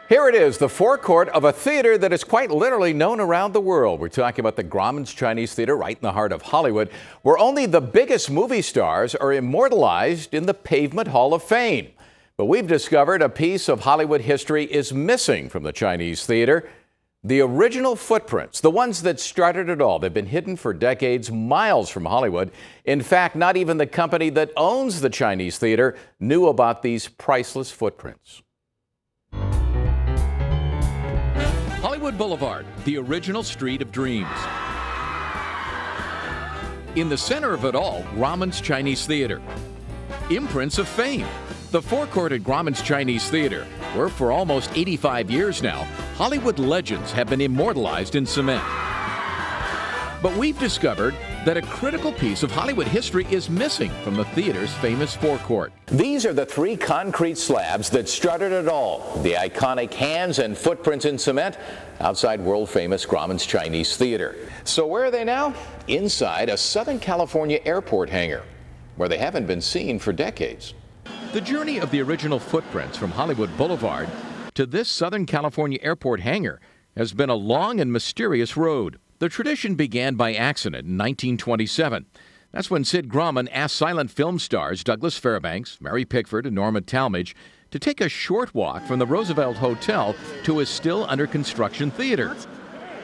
Here it is, the forecourt of a theater that is quite literally known around the world. We're talking about the Grauman's Chinese Theater right in the heart of Hollywood, where only the biggest movie stars are immortalized in the Pavement Hall of Fame. But we've discovered a piece of Hollywood history is missing from the Chinese Theater. The original footprints, the ones that started it all, they've been hidden for decades, miles from Hollywood. In fact, not even the company that owns the Chinese Theater knew about these priceless footprints. Hollywood Boulevard, the original street of dreams. In the center of it all, Grauman's Chinese Theater. Imprints of fame. The forecourt at Grauman's Chinese Theater, where for almost 85 years now, Hollywood legends have been immortalized in cement. But we've discovered that a critical piece of Hollywood history is missing from the theater's famous forecourt. These are the three concrete slabs that started it all. The iconic hands and footprints in cement outside world-famous Grauman's Chinese Theater. So where are they now? Inside a Southern California airport hangar, where they haven't been seen for decades. The journey of the original footprints from Hollywood Boulevard to this Southern California airport hangar has been a long and mysterious road. The tradition began by accident in 1927. That's when Sid Grauman asked silent film stars Douglas Fairbanks, Mary Pickford, and Norma Talmadge to take a short walk from the Roosevelt Hotel to his still under construction theater.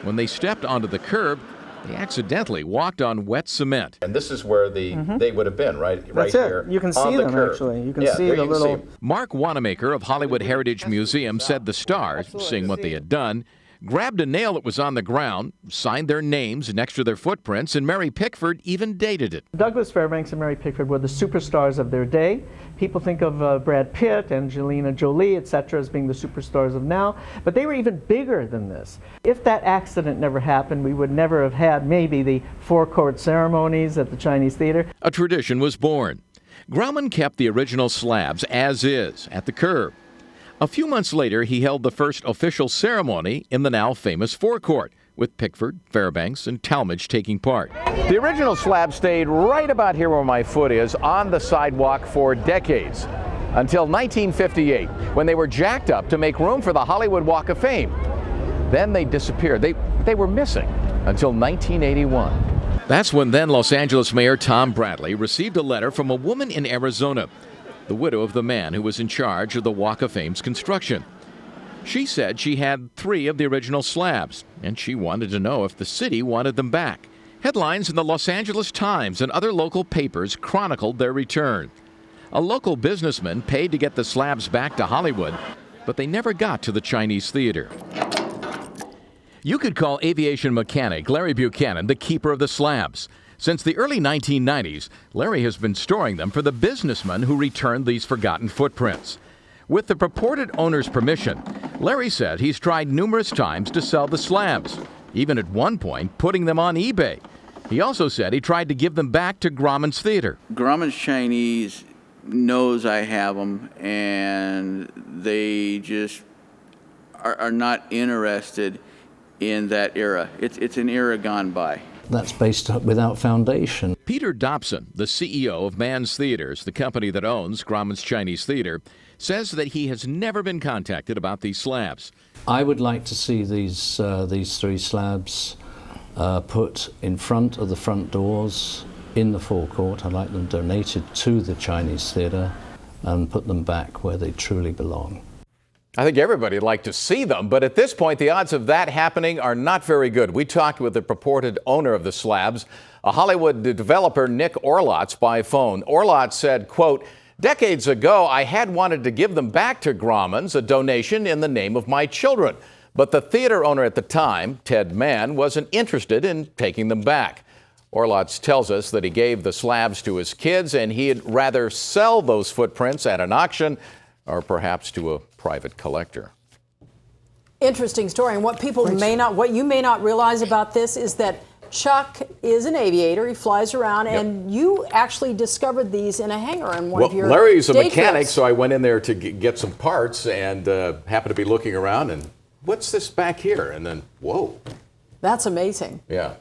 When they stepped onto the curb, they accidentally walked on wet cement. And this is where they would have been, right? That's right it. here. You can see them, curb. actually. You can see the little... Mark Wanamaker of Hollywood Heritage Museum said the stars, seeing what they had done, grabbed a nail that was on the ground, signed their names next to their footprints, and Mary Pickford even dated it. Douglas Fairbanks and Mary Pickford were the superstars of their day. People think of Brad Pitt, Angelina Jolie, etc. as being the superstars of now, but they were even bigger than this. If that accident never happened, we would never have had maybe the forecourt ceremonies at the Chinese Theater. A tradition was born. Grauman kept the original slabs as is at the curb. A few months later, he held the first official ceremony in the now famous forecourt, with Pickford, Fairbanks, and Talmadge taking part. The original slab stayed right about here where my foot is on the sidewalk for decades, until 1958, when they were jacked up to make room for the Hollywood Walk of Fame. Then they disappeared. They were missing until 1981. That's when then Los Angeles Mayor Tom Bradley received a letter from a woman in Arizona, the widow of the man who was in charge of the Walk of Fame's construction. She said she had 3 of the original slabs, and she wanted to know if the city wanted them back. Headlines in the Los Angeles Times and other local papers chronicled their return. A local businessman paid to get the slabs back to Hollywood, but they never got to the Chinese Theater. You could call aviation mechanic Larry Buchanan the keeper of the slabs. Since the early 1990s, Larry has been storing them for the businessman who returned these forgotten footprints. With the purported owner's permission, Larry said he's tried numerous times to sell the slabs, even at one point putting them on eBay. He also said he tried to give them back to Grauman's Theater. Grauman's Chinese knows I have them, and they just are not interested in that era. It's an era gone by. That's based without foundation. Peter Dobson, the CEO of Mann's Theaters, the company that owns Grauman's Chinese Theater, says that he has never been contacted about these slabs. I would like to see these 3 slabs put in front of the front doors in the forecourt. I'd like them donated to the Chinese Theater and put them back where they truly belong. I think everybody would like to see them, but at this point, the odds of that happening are not very good. We talked with the purported owner of the slabs, a Hollywood developer, Nick Orlotz, by phone. Orlotz said, quote, "Decades ago, I had wanted to give them back to Grauman's, a donation in the name of my children. But the theater owner at the time, Ted Mann, wasn't interested in taking them back." Orlotz tells us that he gave the slabs to his kids and he'd rather sell those footprints at an auction or perhaps to a private collector. Interesting story. And what you may not realize about this is that Chuck is an aviator. He flies around, and you actually discovered these in a hangar in one of your Larry's a day mechanic, trips. so I went in there to get some parts and happened to be looking around, and what's this back here? And then, whoa. That's amazing. Yeah.